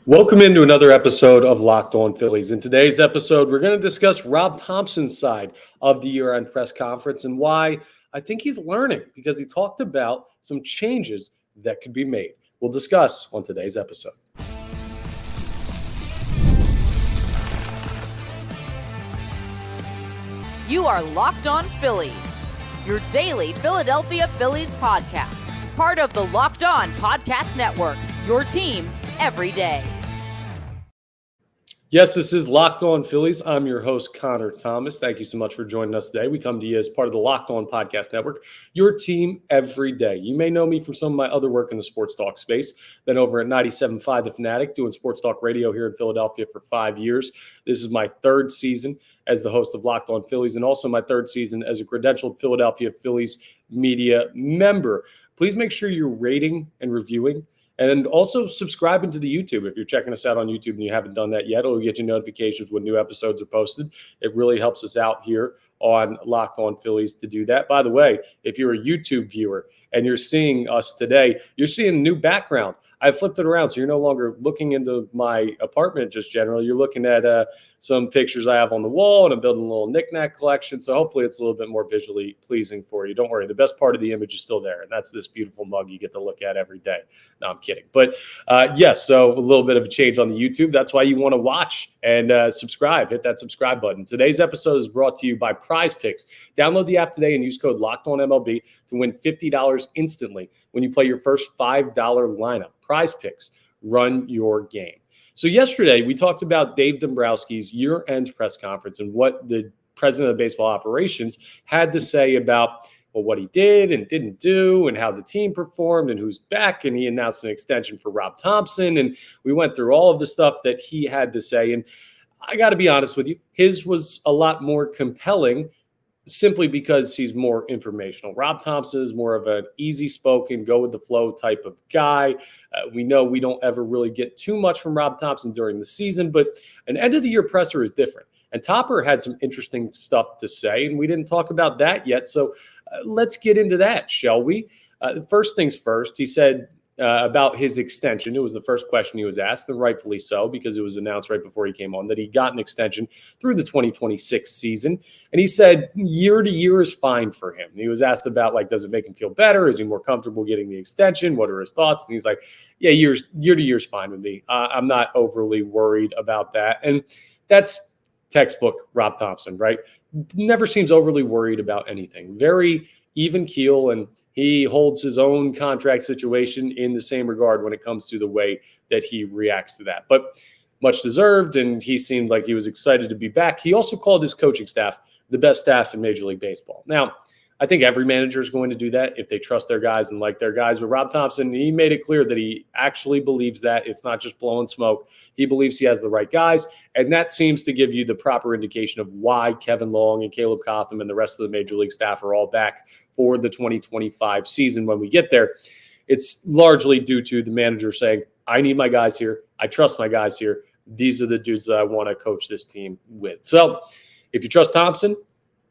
Welcome into another episode of Locked On Phillies. In today's episode, we're going to discuss Rob Thomson's side of the year-end press conference and why I think he's learning, because he talked about some changes that could be made. We'll discuss on today's episode. You are Locked On Phillies, your daily Philadelphia Phillies podcast. Part of the Locked On Podcast Network, your team every day. Yes, this is Locked On Phillies. I'm your host, Connor Thomas. Thank you so much for joining us today. We come to you as part of the Locked On Podcast Network, your team every day. You may know me from some of my other work in the sports talk space. Been over at 97.5 The Fanatic, doing sports talk radio here in Philadelphia for 5 years. This is my third season as the host of Locked On Phillies, and also my third season as a credentialed Philadelphia Phillies media member. Please make sure you're rating and reviewing, and also subscribing to the YouTube. If you're checking us out on YouTube and you haven't done that yet, it'll get you notifications when new episodes are posted. It really helps us out here on Locked On Phillies to do that. By the way, if you're a YouTube viewer and you're seeing us today, you're seeing a new background. I flipped it around, so you're no longer looking into my apartment just generally. You're looking at some pictures I have on the wall, and I'm building a little knickknack collection, so hopefully it's a little bit more visually pleasing for you. Don't worry, the best part of the image is still there, and that's this beautiful mug you get to look at every day. No, I'm kidding. But yes, so a little bit of a change on the YouTube. That's why you want to watch and subscribe. Hit that subscribe button. Today's episode is brought to you by Prize Picks. Download the app today and use code LOCKEDONMLB to win $50 instantly when you play your first $5 lineup. Prize Picks, run your game. So yesterday, we talked about Dave Dombrowski's year-end press conference and what the president of baseball operations had to say about what he did and didn't do and how the team performed and who's back. And he announced an extension for Rob Thomson. And we went through all of the stuff that he had to say. And I got to be honest with you, his was a lot more compelling simply because he's more informational. Rob Thomson is more of an easy-spoken, go-with-the-flow type of guy. We know we don't ever really get too much from Rob Thomson during the season, but an end-of-the-year presser is different. And Topper had some interesting stuff to say, and we didn't talk about that yet. So let's get into that, shall we? First things first, he said about his extension. It was the first question he was asked, and rightfully so, because it was announced right before he came on that he got an extension through the 2026 season. And he said year to year is fine for him. And he was asked about, does it make him feel better? Is he more comfortable getting the extension? What are his thoughts? And he's like, yeah, year to year is fine with me. I'm not overly worried about that. And that's textbook Rob Thomson, right? Never seems overly worried about anything. Very even keel, and he holds his own contract situation in the same regard when it comes to the way that he reacts to that. But much deserved, and he seemed like he was excited to be back. He also called his coaching staff the best staff in Major League Baseball. Now, I think every manager is going to do that if they trust their guys and like their guys. But Rob Thomson, he made it clear that he actually believes that. It's not just blowing smoke. He believes he has the right guys. And that seems to give you the proper indication of why Kevin Long and Caleb Cotham and the rest of the Major League staff are all back for the 2025 season when we get there. It's largely due to the manager saying, I need my guys here. I trust my guys here. These are the dudes that I want to coach this team with. So if you trust Thomson,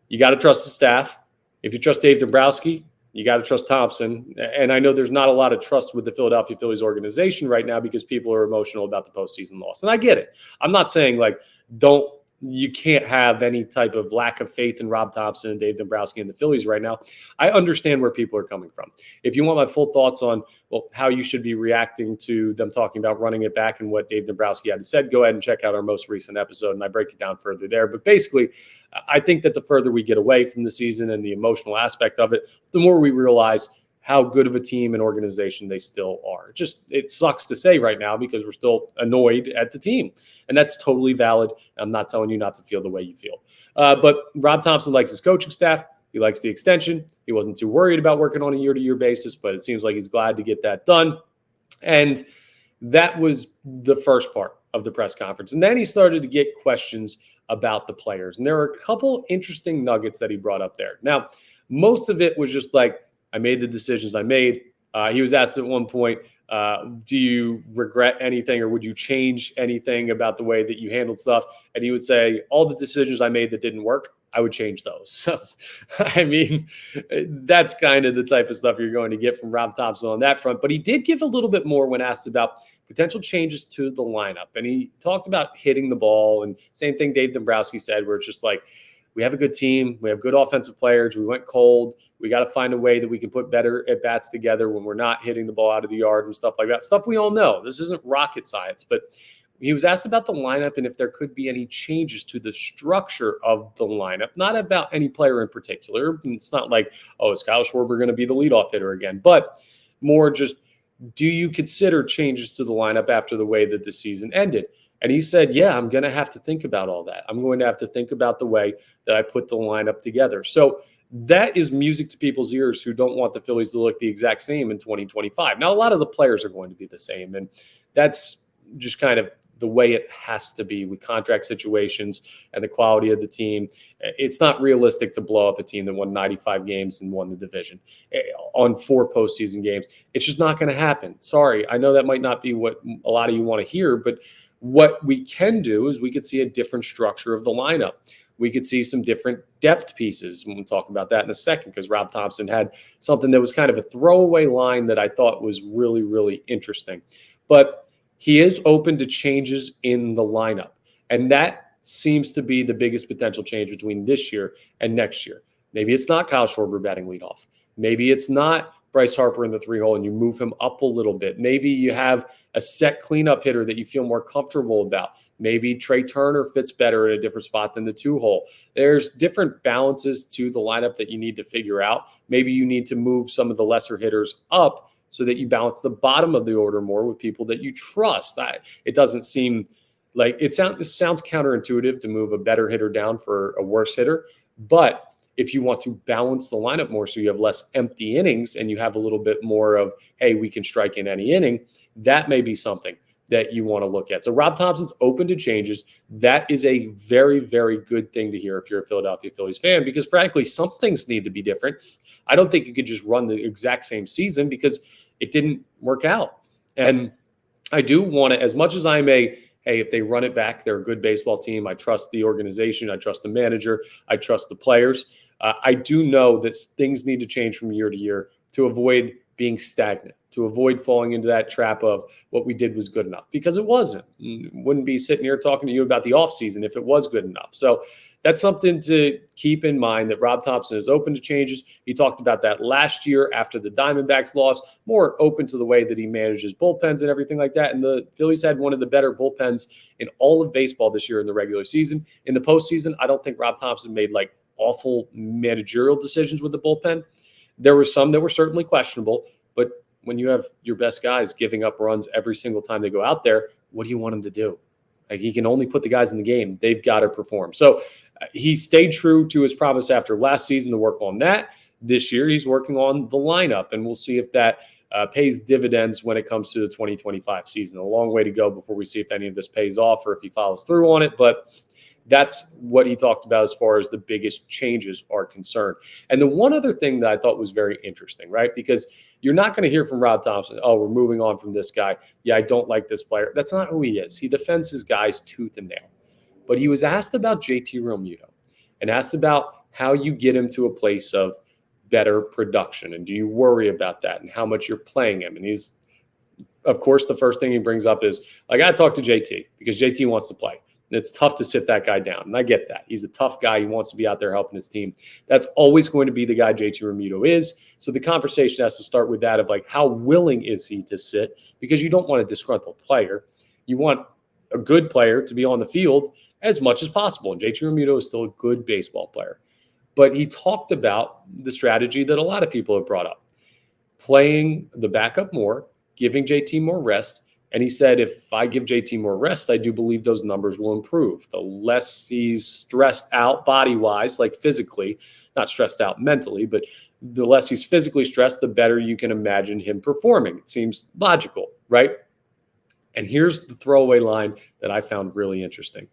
you got to trust the staff. If you trust Dave Dombrowski, you got to trust Thomson. And I know there's not a lot of trust with the Philadelphia Phillies organization right now because people are emotional about the postseason loss. And I get it. I'm not saying you can't have any type of lack of faith in Rob Thomson and Dave Dombrowski and the Phillies right now. I understand where people are coming from. If you want my full thoughts on how you should be reacting to them talking about running it back and what Dave Dombrowski had said, go ahead and check out our most recent episode, and I break it down further there. But basically, I think that the further we get away from the season and the emotional aspect of it, the more we realize how good of a team and organization they still are. It sucks to say right now because we're still annoyed at the team. And that's totally valid. I'm not telling you not to feel the way you feel. But Rob Thomson likes his coaching staff. He likes the extension. He wasn't too worried about working on a year-to-year basis, but it seems like he's glad to get that done. And that was the first part of the press conference. And then he started to get questions about the players. And there were a couple interesting nuggets that he brought up there. Now, most of it was just I made the decisions I made. He was asked at one point, do you regret anything or would you change anything about the way that you handled stuff? And he would say, all the decisions I made that didn't work, I would change those. So, I mean, that's kind of the type of stuff you're going to get from Rob Thomson on that front. But he did give a little bit more when asked about potential changes to the lineup. And he talked about hitting the ball, and same thing Dave Dombrowski said, where it's just like, we have a good team. We have good offensive players. We went cold. We got to find a way that we can put better at-bats together when we're not hitting the ball out of the yard and stuff like that. Stuff we all know. This isn't rocket science, but he was asked about the lineup and if there could be any changes to the structure of the lineup, not about any player in particular. It's not like, oh, is Kyle Schwarber going to be the leadoff hitter again? But more just, do you consider changes to the lineup after the way that the season ended? And he said, yeah, I'm going to have to think about all that. I'm going to have to think about the way that I put the lineup together. So that is music to people's ears who don't want the Phillies to look the exact same in 2025. Now, a lot of the players are going to be the same, and that's just kind of the way it has to be with contract situations and the quality of the team. It's not realistic to blow up a team that won 95 games and won the division on 4 postseason games. It's just not going to happen. Sorry. I know that might not be what a lot of you want to hear, but what we can do is we could see a different structure of the lineup. We could see some different depth pieces. We'll talk about that in a second, because Rob Thomson had something that was kind of a throwaway line that I thought was really, really interesting. But he is open to changes in the lineup. And that seems to be the biggest potential change between this year and next year. Maybe it's not Kyle Schwarber batting leadoff. Maybe it's not Bryce Harper in the 3-hole and you move him up a little bit. Maybe you have a set cleanup hitter that you feel more comfortable about. Maybe Trey Turner fits better in a different spot than the 2-hole. There's different balances to the lineup that you need to figure out. Maybe you need to move some of the lesser hitters up so that you balance the bottom of the order more with people that you trust. It doesn't seem like it sounds counterintuitive to move a better hitter down for a worse hitter, but if you want to balance the lineup more so you have less empty innings and you have a little bit more of, hey, we can strike in any inning, that may be something that you want to look at. So Rob Thomson's open to changes. That is a very, very good thing to hear if you're a Philadelphia Phillies fan, because frankly, some things need to be different. I don't think you could just run the exact same season because it didn't work out. And I do want to, as much as I'm hey, if they run it back, they're a good baseball team. I trust the organization. I trust the manager. I trust the players. I do know that things need to change from year to year to avoid being stagnant, to avoid falling into that trap of what we did was good enough, because it wasn't. Wouldn't be sitting here talking to you about the offseason if it was good enough. So that's something to keep in mind, that Rob Thomson is open to changes. He talked about that last year after the Diamondbacks loss, more open to the way that he manages bullpens and everything like that. And the Phillies had one of the better bullpens in all of baseball this year in the regular season. In the postseason, I don't think Rob Thomson made awful managerial decisions with the bullpen. There were some that were certainly questionable, but when you have your best guys giving up runs every single time they go out there, what do you want him to do? He can only put the guys in the game. They've got to perform. So he stayed true to his promise after last season to work on that. This year, he's working on the lineup, and we'll see if that pays dividends when it comes to the 2025 season. A long way to go before we see if any of this pays off or if he follows through on it, but that's what he talked about as far as the biggest changes are concerned. And the one other thing that I thought was very interesting, right? Because you're not going to hear from Rob Thomson, oh, we're moving on from this guy. Yeah, I don't like this player. That's not who he is. He defends his guys tooth and nail. But he was asked about JT Realmuto and asked about how you get him to a place of better production. And do you worry about that and how much you're playing him? And he's, of course, the first thing he brings up is, I got to talk to JT because JT wants to play. And it's tough to sit that guy down. And I get that. He's a tough guy. He wants to be out there helping his team. That's always going to be the guy JT Realmuto is. So the conversation has to start with that of how willing is he to sit? Because you don't want a disgruntled player. You want a good player to be on the field as much as possible. And JT Realmuto is still a good baseball player. But he talked about the strategy that a lot of people have brought up. Playing the backup more, giving JT more rest. And he said, if I give JT more rest, I do believe those numbers will improve. The less he's stressed out body-wise, physically, not stressed out mentally, but the less he's physically stressed, the better you can imagine him performing. It seems logical, right? And here's the throwaway line that I found really interesting.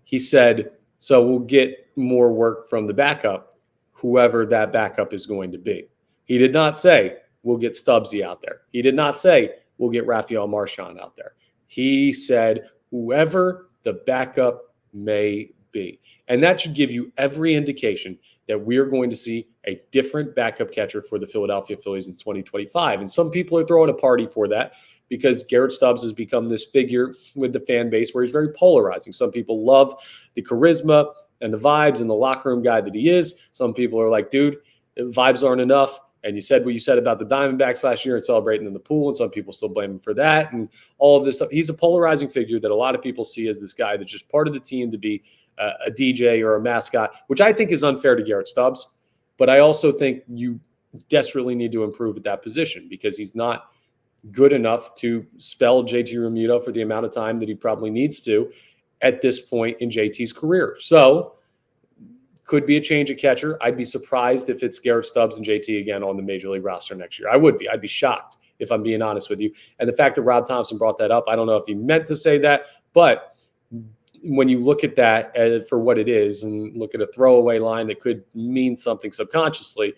He said, so we'll get more work from the backup, whoever that backup is going to be. He did not say, we'll get Stubbsy out there. He did not say, we'll get Rafael Marchand out there. He said, whoever the backup may be. And that should give you every indication that we are going to see a different backup catcher for the Philadelphia Phillies in 2025. And some people are throwing a party for that. because Garrett Stubbs has become this figure with the fan base where he's very polarizing. Some people love the charisma and the vibes and the locker room guy that he is. Some people are like, dude, vibes aren't enough. And you said what you said about the Diamondbacks last year and celebrating in the pool, and some people still blame him for that and all of this stuff. He's a polarizing figure that a lot of people see as this guy that's just part of the team to be a DJ or a mascot, which I think is unfair to Garrett Stubbs. But I also think you desperately need to improve at that position because he's not good enough to spell JT Realmuto for the amount of time that he probably needs to at this point in JT's career. So could be a change at catcher. I'd be surprised if it's Garrett Stubbs and JT again on the Major League roster next year. I would be. I'd be shocked if I'm being honest with you. And the fact that Rob Thomson brought that up, I don't know if he meant to say that, but when you look at that for what it is and look at a throwaway line that could mean something subconsciously,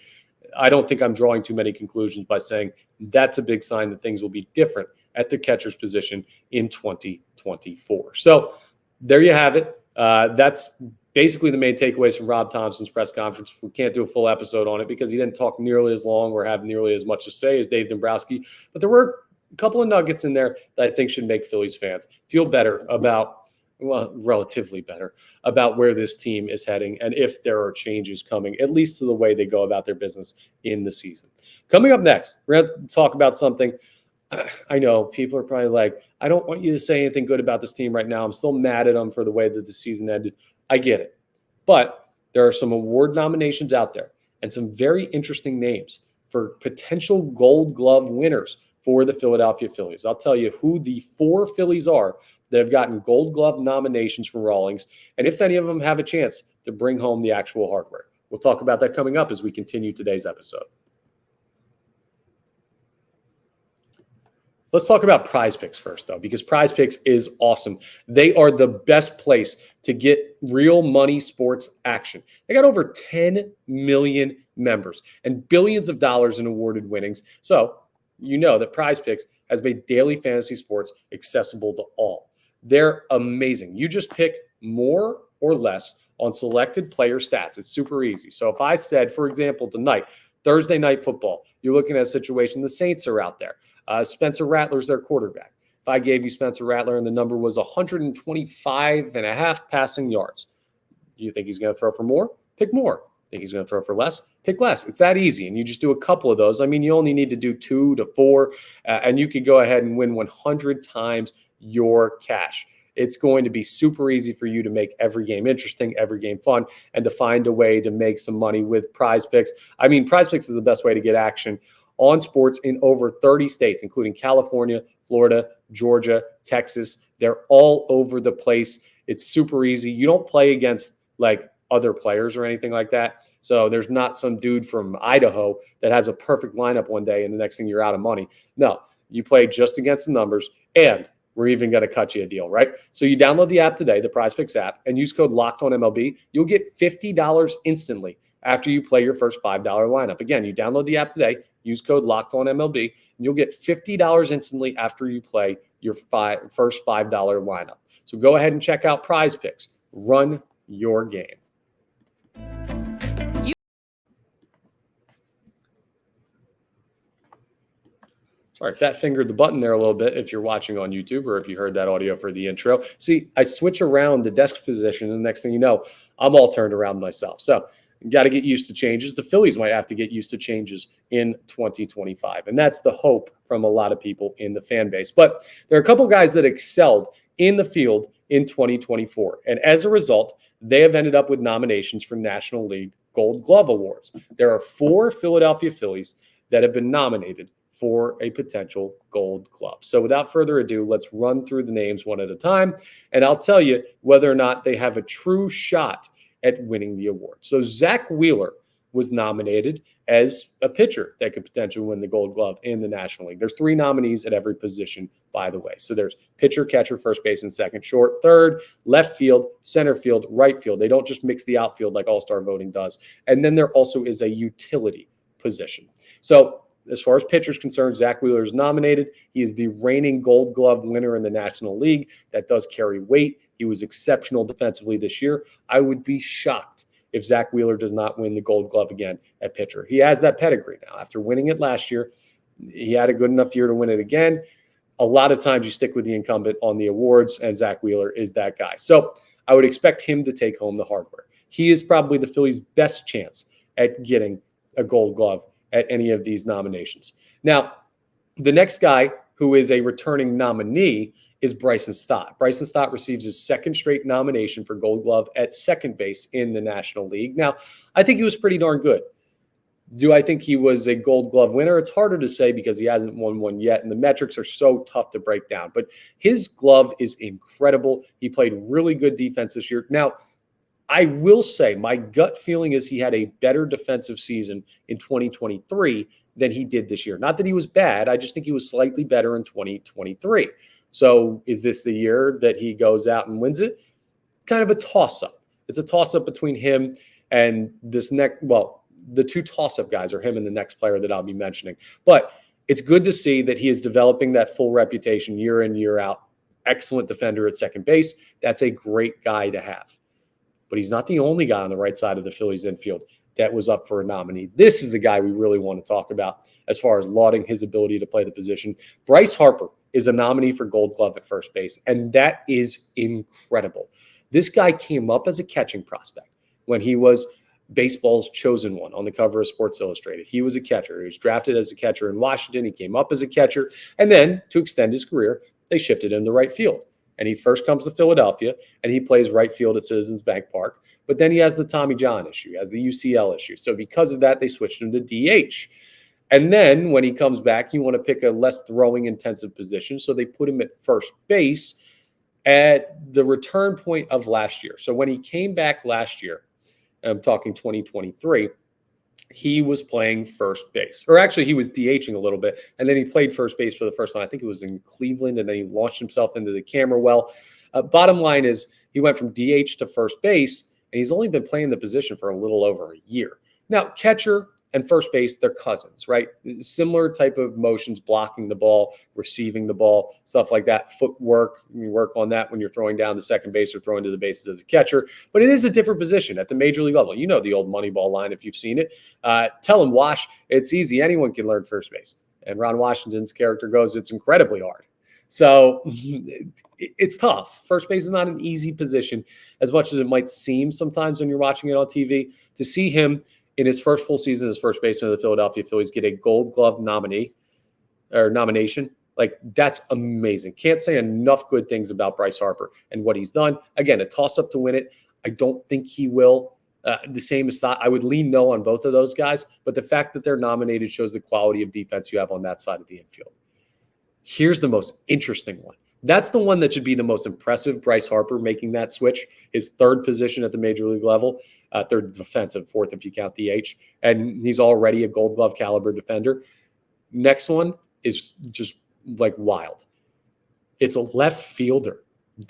I don't think I'm drawing too many conclusions by saying that's a big sign that things will be different at the catcher's position in 2024. So there you have it. That's basically the main takeaways from Rob Thomson's press conference. We can't do a full episode on it because he didn't talk nearly as long or have nearly as much to say as Dave Dombrowski. But there were a couple of nuggets in there that I think should make Phillies fans feel better about, well, relatively better about where this team is heading and if there are changes coming, at least to the way they go about their business in the season. Coming up next, we're going to talk about something. I know people are probably like, I don't want you to say anything good about this team right now. I'm still mad at them for the way that the season ended. I get it. But there are some award nominations out there and some very interesting names for potential Gold Glove winners for the Philadelphia Phillies. I'll tell you who the 4 Phillies are that have gotten Gold Glove nominations from Rawlings, and if any of them have a chance to bring home the actual hardware. We'll talk about that coming up as we continue today's episode. Let's talk about Prize Picks first, though, because Prize Picks is awesome. They are the best place to get real money sports action. They got over 10 million members and billions of dollars in awarded winnings. So you know that Prize Picks has made daily fantasy sports accessible to all. They're amazing. You just pick more or less on selected player stats. It's super easy. So if I said, for example, tonight, Thursday night football, you're looking at a situation, the Saints are out there. Spencer Rattler's their quarterback. If I gave you Spencer Rattler and the number was 125 and a half passing yards, you think he's going to throw for more? Pick more. Think he's going to throw for less? Pick less. It's that easy. And you just do a couple of those. I mean, you only need to do 2 to 4, and you could go ahead and win 100 times your cash. It's going to be super easy for you to make every game interesting, every game fun, and to find a way to make some money with Prize Picks. I mean, Prize Picks is the best way to get action on sports in over 30 states, including California, Florida, Georgia, Texas. They're all over the place. It's super easy. You don't play against like other players or anything like that. So there's not some dude from Idaho that has a perfect lineup one day and the next thing you're out of money. No, you play just against the numbers, and we're even going to cut you a deal, right? So you download the app today, the Prize Picks app, and use code LOCKEDONMLB. You'll get $50 instantly after you play your first $5 lineup. Again, you download the app today, use code LOCKEDONMLB, and you'll get $50 instantly after you play your first $5 lineup. So go ahead and check out Prize Picks. Run your game. Sorry, fat fingered the button there a little bit if you're watching on YouTube or if you heard that audio for the intro. See, I switch around the desk position, and the next thing you know, I'm all turned around myself. So you got to get used to changes. The Phillies might have to get used to changes in 2025, and that's the hope from a lot of people in the fan base. But there are a couple guys that excelled in the field in 2024, and as a result, they have ended up with nominations for National League Gold Glove Awards. There are 4 Philadelphia Phillies that have been nominated for a potential Gold Glove. So without further ado, let's run through the names one at a time, and I'll tell you whether or not they have a true shot at winning the award. So Zach Wheeler was nominated as a pitcher that could potentially win the Gold Glove in the National League. There's 3 nominees at every position, by the way. So there's pitcher, catcher, first baseman, second, short, third, left field, center field, right field. They don't just mix the outfield like All-Star voting does. And then there also is a utility position. So as far as pitchers concerned, Zach Wheeler is nominated. He is the reigning Gold Glove winner in the National League. That does carry weight. He was exceptional defensively this year. I would be shocked if Zach Wheeler does not win the Gold Glove again at pitcher. He has that pedigree now. After winning it last year, he had a good enough year to win it again. a lot of times you stick with the incumbent on the awards, and Zach Wheeler is that guy. So I would expect him to take home the hardware. He is probably the Phillies' best chance at getting a Gold Glove at any of these nominations. Now, the next guy who is a returning nominee is Bryson Stott. Bryson Stott receives his second straight nomination for Gold Glove at second base in the National League. Now, I think he was pretty darn good. Do I think he was a Gold Glove winner? It's harder to say because he hasn't won one yet, and the metrics are so tough to break down. But his glove is incredible. He played really good defense this year. Now, I will say my gut feeling is he had a better defensive season in 2023 than he did this year. Not that he was bad. I just think he was slightly better in 2023. So is this the year that he goes out and wins it? Kind of a toss-up. It's a toss-up between him and this next, well, the two toss-up guys are him and the next player that I'll be mentioning. But it's good to see that he is developing that full reputation year in, year out. Excellent defender at second base. That's a great guy to have. But he's not the only guy on the right side of the Phillies infield that was up for a nominee. This is the guy we really want to talk about as far as lauding his ability to play the position. Bryce Harper is a nominee for Gold Glove at first base, and that is incredible. This guy came up as a catching prospect when he was baseball's chosen one on the cover of Sports Illustrated. He was a catcher. He was drafted as a catcher in Washington. He came up as a catcher, and then to extend his career, they shifted him to right field. And he first comes to Philadelphia, and he plays right field at Citizens Bank Park. But then he has the Tommy John issue, he has the UCL issue. So because of that, they switched him to DH. And then when he comes back, you want to pick a less throwing intensive position. So they put him at first base at the return point of last year. So when he came back last year, I'm talking 2023, he was playing first base. Or actually, he was DHing a little bit, and then he played first base for the first time. I think it was in Cleveland, and then he launched himself into the camera well. Bottom line is he went from DH to first base, and he's only been playing the position for a little over a year. Now, catcher and first base, they're cousins, right? Similar type of motions, blocking the ball, receiving the ball, stuff like that. Footwork, you work on that when you're throwing down the second base or throwing to the bases as a catcher. But it is a different position at the major league level. You know the old Moneyball line if you've seen it. Tell him, Wash, it's easy. Anyone can learn first base. And Ron Washington's character goes, it's incredibly hard. So it's tough. First base is not an easy position, as much as it might seem sometimes when you're watching it on TV. To see him in his first full season as first baseman of the Philadelphia Phillies get a Gold Glove nomination, like that's amazing. Can't say enough good things about Bryce Harper and what he's done. Again, a toss-up to win it. I don't think he will. The same as Stott. I would lean no on both of those guys, but the fact that they're nominated shows the quality of defense you have on that side of the infield. Here's the most interesting one. That's the one that should be the most impressive. Bryce Harper making that switch, his third position at the major league level, third defensive, fourth if you count DH, and he's already a Gold Glove caliber defender. Next one is just like wild. It's a left fielder.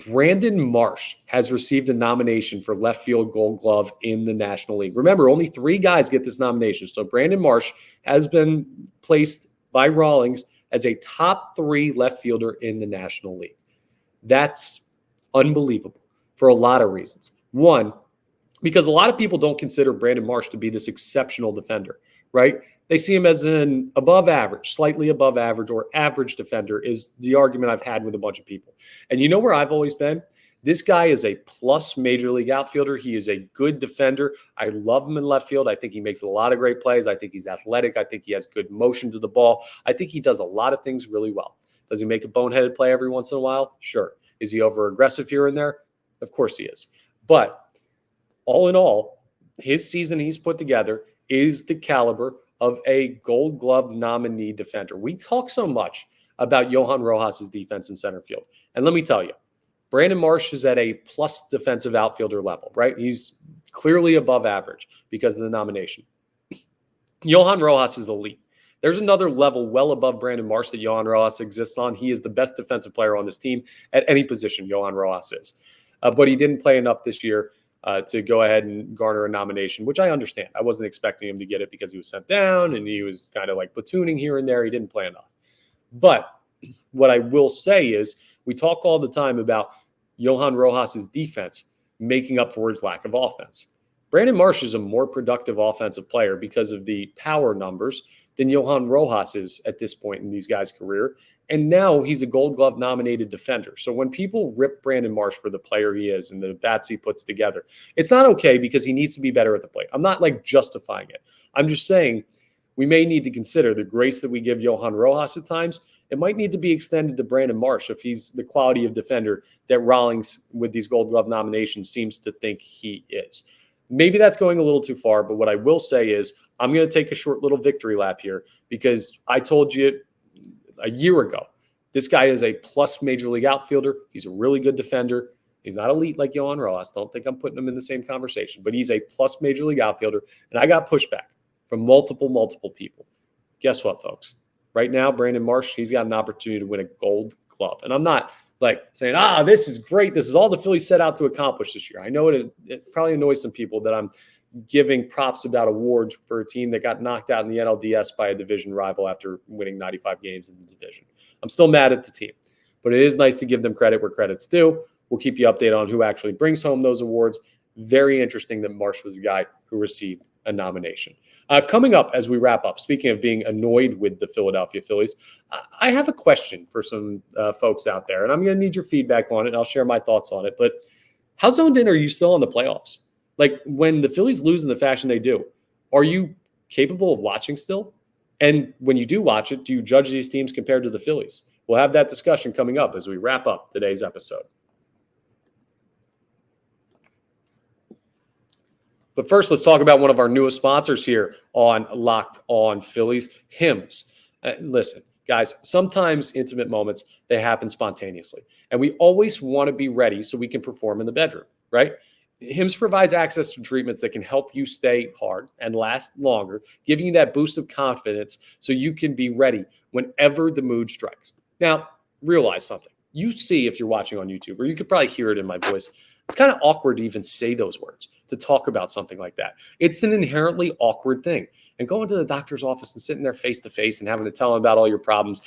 Brandon Marsh has received a nomination for left field Gold Glove in the National League. Remember, only 3 guys get this nomination. So Brandon Marsh has been placed by Rawlings as a top 3 left fielder in the National League. That's unbelievable for a lot of reasons. One, because a lot of people don't consider Brandon Marsh to be this exceptional defender, right? They see him as an above average, slightly above average, or average defender is the argument I've had with a bunch of people. And you know where I've always been? This guy is a plus major league outfielder. He is a good defender. I love him in left field. I think he makes a lot of great plays. I think he's athletic. I think he has good motion to the ball. I think he does a lot of things really well. Does he make a boneheaded play every once in a while? Sure. Is he over aggressive here and there? Of course he is. But all in all, his season he's put together is the caliber of a Gold Glove nominee defender. We talk so much about Johan Rojas' defense in center field. And let me tell you, Brandon Marsh is at a plus defensive outfielder level, right? He's clearly above average because of the nomination. Johan Rojas is elite. There's another level well above Brandon Marsh that Johan Rojas exists on. He is the best defensive player on this team at any position, Johan Rojas is. But he didn't play enough this year to go ahead and garner a nomination, which I understand. I wasn't expecting him to get it because he was sent down and he was kind of like platooning here and there. He didn't play enough. But what I will say is we talk all the time about Johan Rojas' defense making up for his lack of offense. Brandon Marsh is a more productive offensive player because of the power numbers than Johan Rojas is at this point in these guys' career. And now he's a Gold Glove nominated defender. So when people rip Brandon Marsh for the player he is and the bats he puts together, it's not okay because he needs to be better at the plate. I'm not like justifying it. I'm just saying we may need to consider the grace that we give Johan Rojas at times. It might need to be extended to Brandon Marsh if he's the quality of defender that Rawlings with these Gold Glove nominations seems to think he is. Maybe that's going a little too far, but what I will say is I'm going to take a short little victory lap here because I told you a year ago, this guy is a plus major league outfielder. He's a really good defender. He's not elite like Johan Rojas. Don't think I'm putting him in the same conversation, but he's a plus major league outfielder. And I got pushback from multiple people. Guess what, folks? Right now, Brandon Marsh, he's got an opportunity to win a Gold Glove. And I'm not like saying, this is great. This is all the Phillies set out to accomplish this year. I know it probably annoys some people that I'm giving props about awards for a team that got knocked out in the NLDS by a division rival after winning 95 games in the division. I'm still mad at the team, but it is nice to give them credit where credit's due. We'll keep you updated on who actually brings home those awards. Very interesting that Marsh was the guy who received a nomination. Coming up as we wrap up, speaking of being annoyed with the Philadelphia Phillies, I have a question for some folks out there, and I'm going to need your feedback on it. I'll share my thoughts on it, but how zoned in are you still on the playoffs? Like when the Phillies lose in the fashion they do, are you capable of watching still? And when you do watch it, do you judge these teams compared to the Phillies? We'll have that discussion coming up as we wrap up today's episode. But first, let's talk about one of our newest sponsors here on Locked On Phillies, HIMSHims. Listen, guys, sometimes intimate moments, they happen spontaneously. And we always want to be ready so we can perform in the bedroom, right? HIMSHims provides access to treatments that can help you stay hard and last longer, giving you that boost of confidence so you can be ready whenever the mood strikes. Now, realize something. You see if you're watching on YouTube, or you could probably hear it in my voice, it's kind of awkward to even say those words, to talk about something like that. It's an inherently awkward thing. And going to the doctor's office and sitting there face to face and having to tell them about all your problems,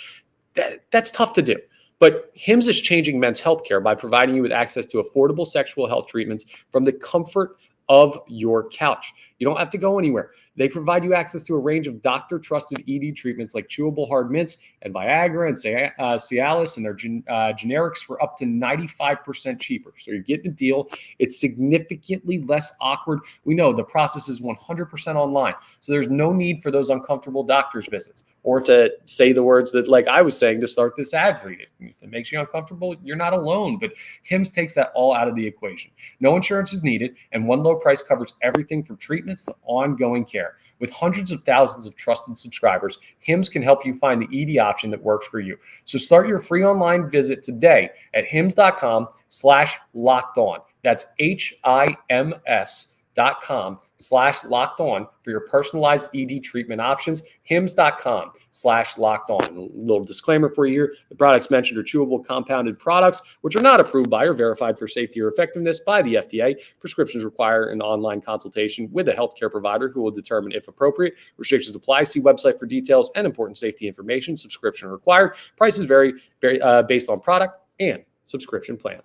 that's tough to do. But HIMSHims is changing men's healthcare by providing you with access to affordable sexual health treatments from the comfort of your couch. You don't have to go anywhere. They provide you access to a range of doctor-trusted ED treatments like chewable hard mints and Viagra and Cialis and their generics for up to 95% cheaper. So you're getting a deal. It's significantly less awkward. We know the process is 100% online. So there's no need for those uncomfortable doctor's visits or to say the words that, like I was saying to start this ad read. If it makes you uncomfortable, you're not alone. But HIMSHims takes that all out of the equation. No insurance is needed, and one low price covers everything from treatments to ongoing care. With hundreds of thousands of trusted subscribers, HIMSHims can help you find the ED option that works for you. So start your free online visit today at HIMSHims.com/lockedon. That's HIMS.com/lockedon for your personalized ED treatment options. HIMS.com/lockedon. A little disclaimer for you here. The products mentioned are chewable compounded products, which are not approved by or verified for safety or effectiveness by the FDA. Prescriptions require an online consultation with a healthcare provider who will determine if appropriate. Restrictions apply. See website for details and important safety information. Subscription required. Prices vary based on product and subscription plan.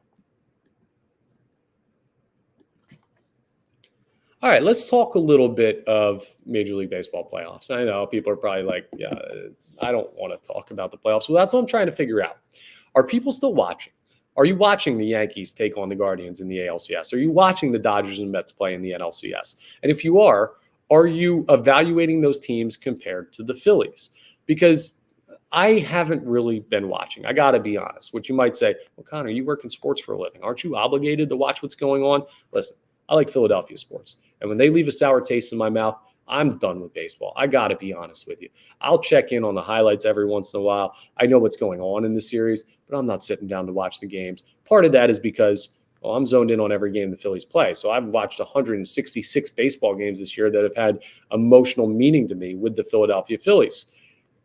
All right, let's talk a little bit of Major League Baseball playoffs. I know people are probably like, yeah, I don't want to talk about the playoffs. Well, that's what I'm trying to figure out. Are people still watching? Are you watching the Yankees take on the Guardians in the ALCS? Are you watching the Dodgers and Mets play in the NLCS? And if you are you evaluating those teams compared to the Phillies? Because I haven't really been watching. I got to be honest. What you might say, well, Connor, you work in sports for a living. Aren't you obligated to watch what's going on? Listen, I like Philadelphia sports. And when they leave a sour taste in my mouth, I'm done with baseball. I got to be honest with you. I'll check in on the highlights every once in a while. I know what's going on in the series, but I'm not sitting down to watch the games. Part of that is because I'm zoned in on every game the Phillies play. So I've watched 166 baseball games this year that have had emotional meaning to me with the Philadelphia Phillies.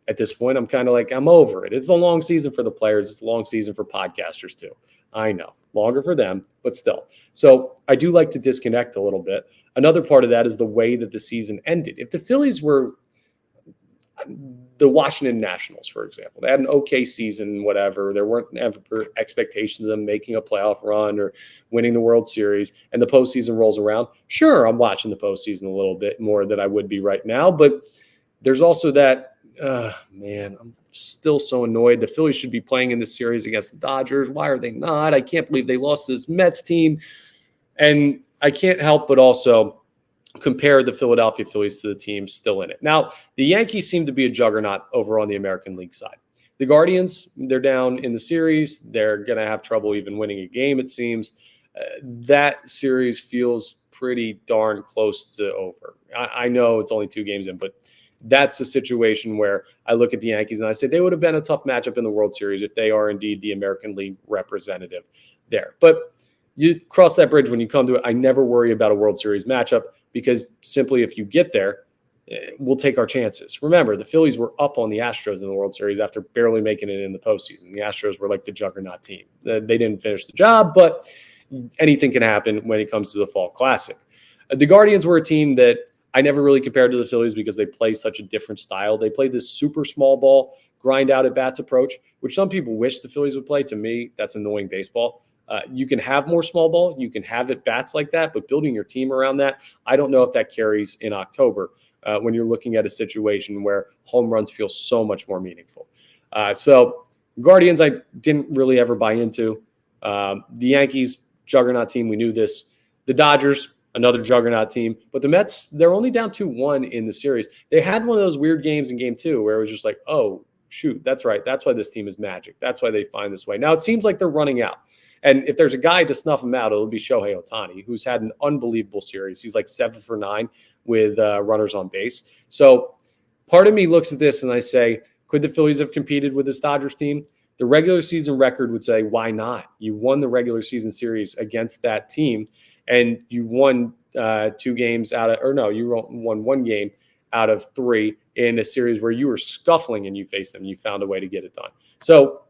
At this point, I'm kind of like, I'm over it. It's a long season for the players. It's a long season for podcasters too. I know. Longer for them, but still. So I do like to disconnect a little bit. Another part of that is the way that the season ended. If the Phillies were the Washington Nationals, for example, they had an okay season, whatever. There weren't ever expectations of them making a playoff run or winning the World Series, and the postseason rolls around. Sure, I'm watching the postseason a little bit more than I would be right now, but there's also that, man, I'm still so annoyed. The Phillies should be playing in this series against the Dodgers. Why are they not? I can't believe they lost to this Mets team. And I can't help but also compare the Philadelphia Phillies to the teams still in it. Now, the Yankees seem to be a juggernaut over on the American League side. The Guardians, they're down in the series. They're going to have trouble even winning a game, it seems. That series feels pretty darn close to over. I know it's only 2 games in, but that's a situation where I look at the Yankees and I say they would have been a tough matchup in the World Series if they are indeed the American League representative there. But you cross that bridge when you come to it. I never worry about a World Series matchup because simply if you get there, we'll take our chances. Remember, the Phillies were up on the Astros in the World Series after barely making it in the postseason. The Astros were like the juggernaut team. They didn't finish the job, but anything can happen when it comes to the Fall Classic. The Guardians were a team that I never really compared to the Phillies because they play such a different style. They play this super small ball, grind out at bats approach, which some people wish the Phillies would play. To me, that's annoying baseball. You can have more small ball. You can have at bats like that, but building your team around that, I don't know if that carries in October when you're looking at a situation where home runs feel so much more meaningful. So Guardians, I didn't really ever buy into. The Yankees, juggernaut team, we knew this. The Dodgers, another juggernaut team. But the Mets, they're only down 2-1 in the series. They had one of those weird games in game 2 where it was just like, oh, shoot, that's right. That's why this team is magic. That's why they find this way. Now, it seems like they're running out. And if there's a guy to snuff him out, it'll be Shohei Ohtani, who's had an unbelievable series. He's like 7 for 9 with runners on base. So part of me looks at this and I say, could the Phillies have competed with this Dodgers team? The regular season record would say, why not? You won the regular season series against that team, and you won 2 games out of, or no, you won 1 game out of 3 in a series where you were scuffling and you faced them. You found a way to get it done. So,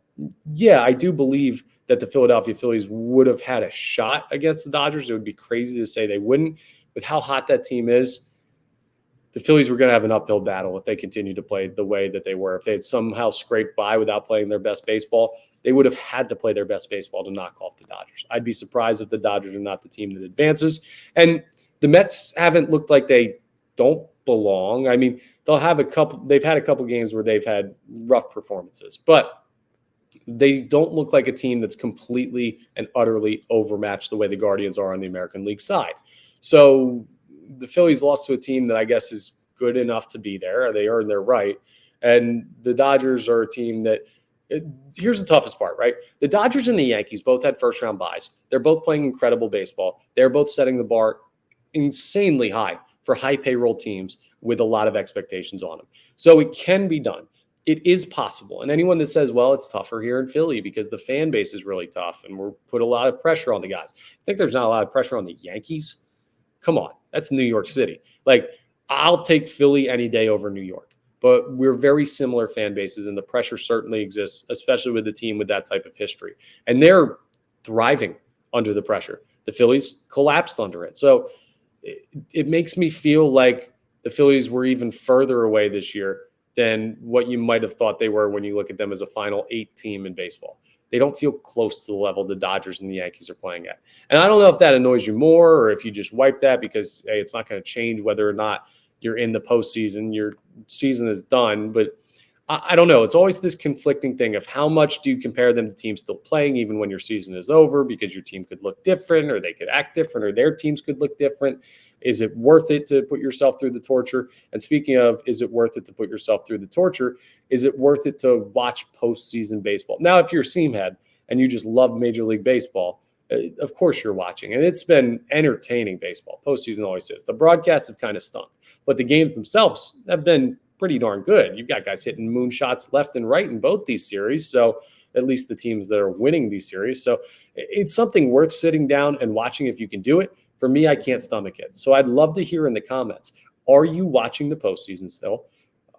yeah, I do believe that the Philadelphia Phillies would have had a shot against the Dodgers. It would be crazy to say they wouldn't. With how hot that team is, the Phillies were going to have an uphill battle if they continued to play the way that they were. If they had somehow scraped by without playing their best baseball, they would have had to play their best baseball to knock off the Dodgers. I'd be surprised if the Dodgers are not the team that advances. And the Mets haven't looked like they don't belong. I mean, they've had a couple games where they've had rough performances, but they don't look like a team that's completely and utterly overmatched the way the Guardians are on the American League side. So the Phillies lost to a team that I guess is good enough to be there. They earned their right. And the Dodgers are a team that here's the toughest part, right? The Dodgers and the Yankees both had first-round buys. They're both playing incredible baseball. They're both setting the bar insanely high for high payroll teams with a lot of expectations on them. So it can be done. It is possible. And anyone that says, well, it's tougher here in Philly because the fan base is really tough and we're put a lot of pressure on the guys. I think there's not a lot of pressure on the Yankees. Come on. That's New York City. Like, I'll take Philly any day over New York. But we're very similar fan bases, and the pressure certainly exists, especially with the team with that type of history. And they're thriving under the pressure. The Phillies collapsed under it. So it makes me feel like the Phillies were even further away this year than what you might have thought they were when you look at them as a final 8 team in baseball. They don't feel close to the level the Dodgers and the Yankees are playing at. And I don't know if that annoys you more or if you just wipe that because, hey, it's not going to change whether or not you're in the postseason. Your season is done. But I don't know. It's always this conflicting thing of how much do you compare them to teams still playing even when your season is over because your team could look different or they could act different or their teams could look different. Is it worth it to put yourself through the torture? And speaking of, is it worth it to put yourself through the torture? Is it worth it to watch postseason baseball? Now, if you're a seam head and you just love Major League Baseball, of course you're watching. And it's been entertaining baseball. Postseason always is. The broadcasts have kind of stunk. But the games themselves have been pretty darn good. You've got guys hitting moonshots left and right in both these series. So at least the teams that are winning these series. So it's something worth sitting down and watching if you can do it. For me, I can't stomach it. So I'd love to hear in the comments, are you watching the postseason still?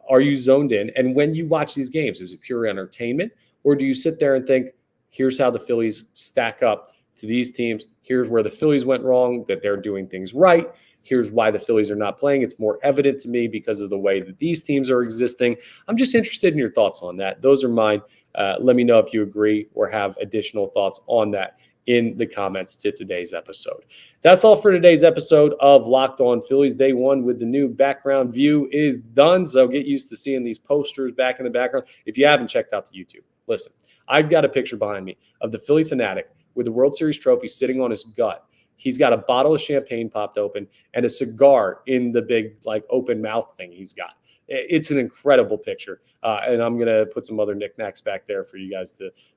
Are you zoned in? And when you watch these games, is it pure entertainment? Or do you sit there and think, here's how the Phillies stack up to these teams. Here's where the Phillies went wrong, that they're doing things right. Here's why the Phillies are not playing. It's more evident to me because of the way that these teams are existing. I'm just interested in your thoughts on that. Those are mine. Let me know if you agree or have additional thoughts on that in the comments to today's episode. That's all for today's episode of Locked On Phillies. Day one with the new background view is done, so get used to seeing these posters back in the background. If you haven't checked out the YouTube, listen, I've got a picture behind me of the Philly fanatic with the World Series trophy sitting on his gut. He's got a bottle of champagne popped open and a cigar in the big, open mouth thing he's got. It's an incredible picture, and I'm going to put some other knickknacks back there for you guys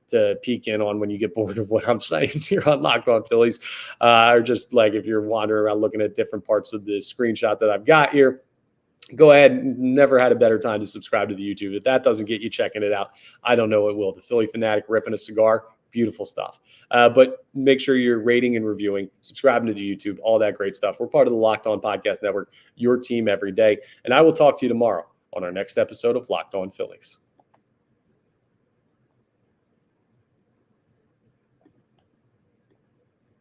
to peek in on when you get bored of what I'm saying here on Locked On Phillies, or just if you're wandering around looking at different parts of the screenshot that I've got here. Go ahead. Never had a better time to subscribe to the YouTube. If that doesn't get you checking it out, I don't know what will. The Philly fanatic ripping a cigar. Beautiful stuff. But make sure you're rating and reviewing, subscribing to the YouTube, all that great stuff. We're part of the Locked On Podcast Network, your team every day. And I will talk to you tomorrow on our next episode of Locked On Phillies.